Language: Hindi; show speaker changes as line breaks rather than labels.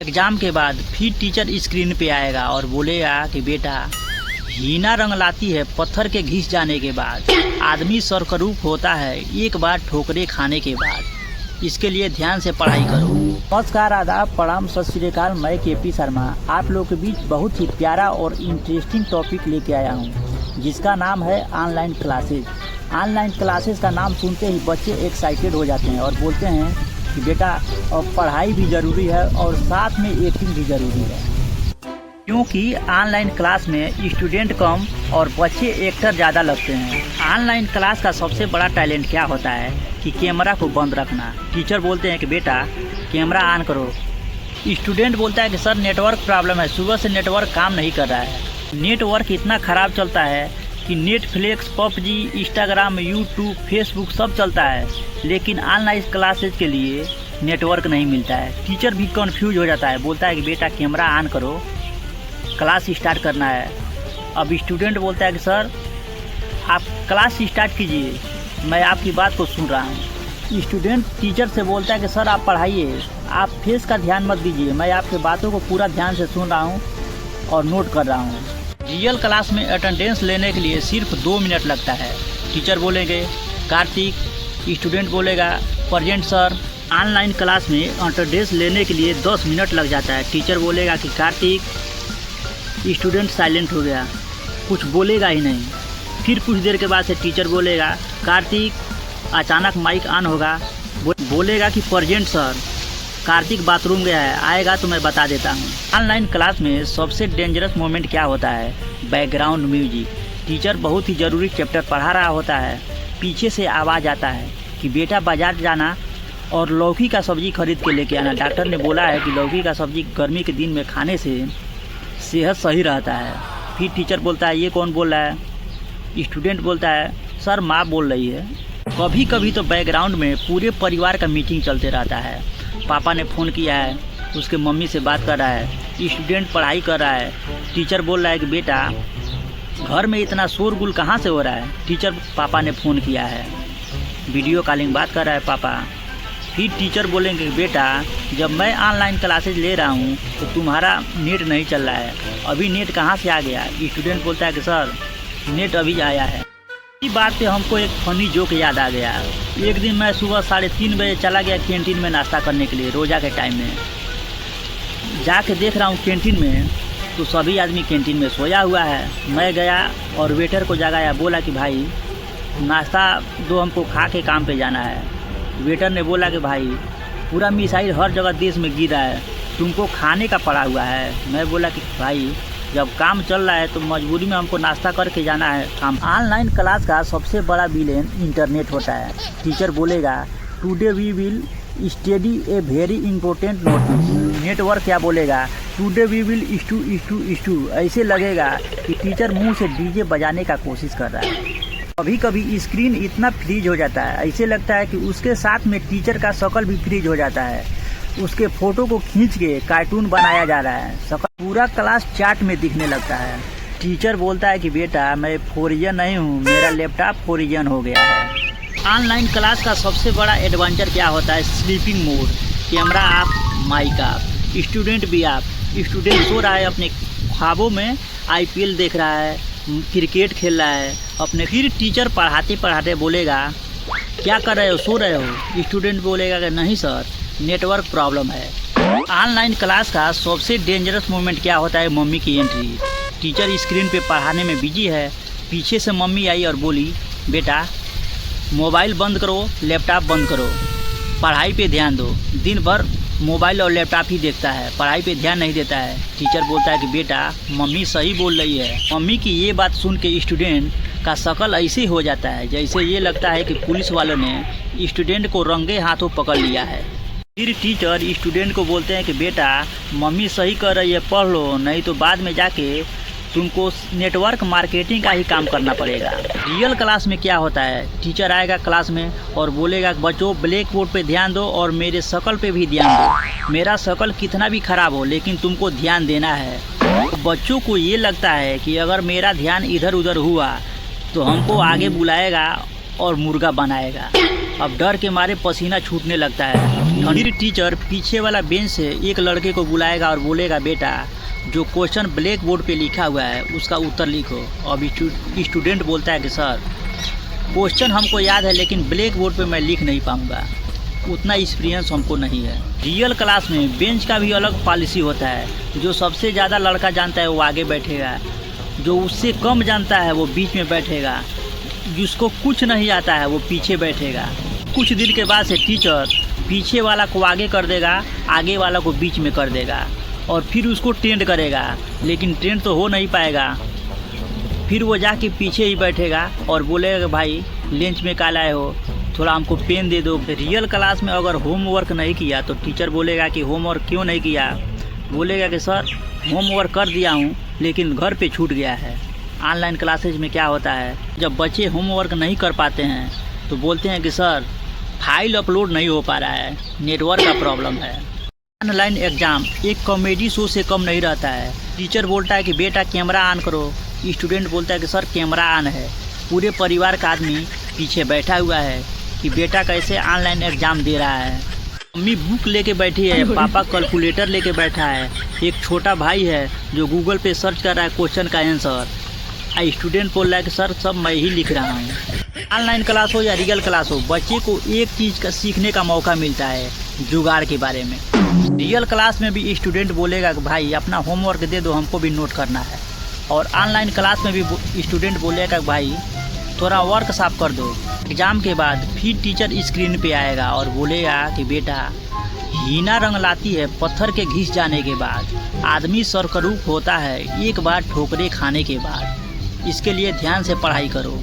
एग्जाम के बाद फिर टीचर स्क्रीन पे आएगा और बोलेगा कि बेटा, हीना रंग लाती है पत्थर के घिस जाने के बाद, आदमी सरकरूप होता है एक बार ठोकरे खाने के बाद, इसके लिए ध्यान से पढ़ाई करो। नमस्कार, आदाब, प्रणाम, सत श्री अकाल। मैं केपी शर्मा आप लोग के बीच बहुत ही प्यारा और इंटरेस्टिंग टॉपिक लेके आया हूँ, जिसका नाम है ऑनलाइन क्लासेज। ऑनलाइन क्लासेज का नाम सुनते ही बच्चे एक्साइटेड हो जाते हैं और बोलते हैं कि बेटा अब पढ़ाई भी ज़रूरी है और साथ में एक्टिंग भी ज़रूरी है, क्योंकि ऑनलाइन क्लास में स्टूडेंट कम और बच्चे एक्टर ज़्यादा लगते हैं। ऑनलाइन क्लास का सबसे बड़ा टैलेंट क्या होता है कि कैमरा को बंद रखना। टीचर बोलते हैं कि बेटा कैमरा ऑन करो, स्टूडेंट बोलता है कि सर नेटवर्क प्रॉब्लम है, सुबह से नेटवर्क काम नहीं कर रहा है। नेटवर्क इतना ख़राब चलता है कि Netflix, PUBG, Instagram, YouTube, Facebook सब चलता है, लेकिन ऑनलाइन क्लासेज के लिए नेटवर्क नहीं मिलता है। टीचर भी कंफ्यूज हो जाता है, बोलता है कि बेटा कैमरा ऑन करो, क्लास स्टार्ट करना है। अब स्टूडेंट बोलता है कि सर आप क्लास स्टार्ट कीजिए, मैं आपकी बात को सुन रहा हूँ। स्टूडेंट टीचर से बोलता है कि सर आप पढ़ाइए, आप फेस का ध्यान मत दीजिए, मैं आपकी बातों को पूरा ध्यान से सुन रहा हूँ और नोट कर रहा हूँ। रियल क्लास में अटेंडेंस लेने के लिए सिर्फ 2 मिनट लगता है। टीचर बोलेंगे कार्तिक, स्टूडेंट बोलेगा प्रेजेंट सर। ऑनलाइन क्लास में अटेंडेंस लेने के लिए 10 मिनट लग जाता है। टीचर बोलेगा कि कार्तिक, स्टूडेंट साइलेंट हो गया, कुछ बोलेगा ही नहीं। फिर कुछ देर के बाद से टीचर बोलेगा कार्तिक, अचानक माइक ऑन होगा, बोलेगा कि प्रेजेंट सर। कार्तिक बाथरूम गया है, आएगा तो मैं बता देता हूँ। ऑनलाइन क्लास में सबसे डेंजरस मोमेंट क्या होता है? Background music. टीचर बहुत ही ज़रूरी चैप्टर पढ़ा रहा होता है, पीछे से आवाज़ आता है कि बेटा बाजार जाना और लौकी का सब्जी खरीद के लेके आना। डॉक्टर ने बोला है कि लौकी का सब्जी गर्मी के दिन में खाने से सेहत सही रहता है। फिर टीचर बोलता है ये कौन बोल रहा है? स्टूडेंट बोलता है सर माँ बोल रही है। कभी कभी तो बैकग्राउंड में पूरे परिवार का मीटिंग चलते रहता है। पापा ने फ़ोन किया है, उसके मम्मी से बात कर रहा है, स्टूडेंट पढ़ाई कर रहा है। टीचर बोल रहा है कि बेटा घर में इतना शोरगुल कहाँ से हो रहा है? टीचर पापा ने फ़ोन किया है, वीडियो कॉलिंग बात कर रहा है पापा। फिर टीचर बोलेंगे बेटा जब मैं ऑनलाइन क्लासेज ले रहा हूँ तो तुम्हारा नेट नहीं चल रहा है, अभी नेट कहाँ से आ गया? स्टूडेंट बोलता है कि सर नेट अभी आया है। इसी बात पे हमको एक फनी जोक याद आ गया। एक दिन मैं सुबह 3:30 बजे चला गया कैंटीन में नाश्ता करने के लिए, रोज़ा के टाइम में। जाके देख रहा हूँ कैंटीन में तो सभी आदमी कैंटीन में सोया हुआ है। मैं गया और वेटर को जगाया, बोला कि भाई नाश्ता दो, हमको खा के काम पे जाना है। वेटर ने बोला कि भाई पूरा मिसाइल हर जगह देश में गिरा है, तुमको खाने का पड़ा हुआ है। मैं बोला कि भाई जब काम चल रहा है तो मजबूरी में हमको नाश्ता करके जाना है काम। ऑनलाइन क्लास का सबसे बड़ा विलेन इंटरनेट होता है। टीचर बोलेगा today we will study a very important notice. Network क्या बोलेगा? Today we will study. ऐसे लगेगा कि टीचर मुंह से डीजे बजाने का कोशिश कर रहा है। कभी कभी स्क्रीन इतना फ्रीज हो जाता है, ऐसे लगता है कि उसके साथ में टीचर का शक्ल भी फ्रीज हो जाता है। उसके फोटो को खींच के कार्टून बनाया जा रहा है, शक्ल पूरा क्लास चार्ट में दिखने लगता है। टीचर बोलता है कि बेटा मैं फोरिजन नहीं हूँ, मेरा लैपटॉप फोरिजन हो गया है। ऑनलाइन क्लास का सबसे बड़ा एडवेंचर क्या होता है? Sleeping mode. कैमरा आप, माइक आप, स्टूडेंट भी आप। स्टूडेंट सो रहा है अपने ख्वाबों में, IPL देख रहा है, क्रिकेट खेल रहा है अपने। फिर टीचर पढ़ाते पढ़ाते बोलेगा क्या कर रहे हो, सो रहे हो? स्टूडेंट बोलेगा कि नहीं सर नेटवर्क प्रॉब्लम है। ऑनलाइन क्लास का सबसे डेंजरस मोमेंट क्या होता है? मम्मी की एंट्री। टीचर स्क्रीन पे पढ़ाने में बिजी है, पीछे से मम्मी आई और बोली बेटा मोबाइल बंद करो, लैपटॉप बंद करो, पढ़ाई पे ध्यान दो। दिन भर मोबाइल और लैपटॉप ही देखता है, पढ़ाई पे ध्यान नहीं देता है। टीचर बोलता है कि बेटा मम्मी सही बोल रही है। मम्मी की ये बात सुन के स्टूडेंट का शक्ल ऐसे हो जाता है जैसे ये लगता है कि पुलिस वालों ने स्टूडेंट को रंगे हाथों पकड़ लिया है। फिर टीचर स्टूडेंट को बोलते हैं कि बेटा मम्मी सही कर रही है, पढ़ लो, नहीं तो बाद में जाके तुमको नेटवर्क मार्केटिंग का ही काम करना पड़ेगा। रियल क्लास में क्या होता है? टीचर आएगा क्लास में और बोलेगा बच्चों ब्लैक बोर्ड पे ध्यान दो और मेरे शक्ल पे भी ध्यान दो। मेरा शक्ल कितना भी खराब हो लेकिन तुमको ध्यान देना है। बच्चों को ये लगता है कि अगर मेरा ध्यान इधर उधर हुआ तो हमको आगे बुलाएगा और मुर्गा बनाएगा। अब डर के मारे पसीना छूटने लगता है। फिर टीचर पीछे वाला बेंच से एक लड़के को बुलाएगा और बोलेगा, बेटा जो क्वेश्चन ब्लैक बोर्ड पे लिखा हुआ है उसका उत्तर लिखो। अब स्टूडेंट बोलता है कि सर क्वेश्चन हमको याद है लेकिन ब्लैक बोर्ड पे मैं लिख नहीं पाऊँगा, उतना एक्सपीरियंस हमको नहीं है। रियल क्लास में बेंच का भी अलग पॉलिसी होता है। जो सबसे ज़्यादा लड़का जानता है वो आगे बैठेगा, जो उससे कम जानता है वो बीच में बैठेगा, जिसको कुछ नहीं आता है वो पीछे बैठेगा। कुछ दिन के बाद से टीचर पीछे वाला को आगे कर देगा, आगे वाला को बीच में कर देगा और फिर उसको ट्रेंड करेगा, लेकिन ट्रेंड तो हो नहीं पाएगा। फिर वो जाके पीछे ही बैठेगा और बोलेगा, भाई लंच में काल आए हो, थोड़ा हमको पेन दे दो। रियल क्लास में अगर होमवर्क नहीं किया तो टीचर बोलेगा कि होमवर्क क्यों नहीं किया, बोलेगा कि सर होमवर्क कर दिया हूँ लेकिन घर पे छूट गया है। ऑनलाइन क्लासेज में क्या होता है, जब बच्चे होमवर्क नहीं कर पाते हैं तो बोलते हैं कि सर फाइल अपलोड नहीं हो पा रहा है, नेटवर्क का प्रॉब्लम है। ऑनलाइन एग्ज़ाम एक कॉमेडी शो से कम नहीं रहता है। टीचर बोलता है कि बेटा कैमरा ऑन करो, स्टूडेंट बोलता है कि सर कैमरा ऑन है। पूरे परिवार का आदमी पीछे बैठा हुआ है कि बेटा कैसे ऑनलाइन एग्ज़ाम दे रहा है। मम्मी बुक लेके बैठी है, पापा कैलकुलेटर लेके बैठा है, एक छोटा भाई है जो गूगल पे सर्च कर रहा है क्वेश्चन का आंसर। स्टूडेंट बोल रहा है कि सर सब मैं ही लिख रहा हूँ। ऑनलाइन क्लास हो या रियल क्लास हो, बच्चे को एक चीज़ का सीखने का मौका मिलता है, जुगाड़ के बारे में। रियल क्लास में भी स्टूडेंट बोलेगा कि भाई अपना होमवर्क दे दो, हमको भी नोट करना है। और ऑनलाइन क्लास में भी स्टूडेंट बोलेगा कि भाई थोड़ा वर्क साफ कर दो। एग्ज़ाम के बाद फिर टीचर स्क्रीन पे आएगा और बोलेगा कि बेटा हीना रंग लाती है पत्थर के घिस जाने के बाद, आदमी सरकरूप होता है एक बार ठोकरे खाने के बाद। इसके लिए ध्यान से पढ़ाई करो।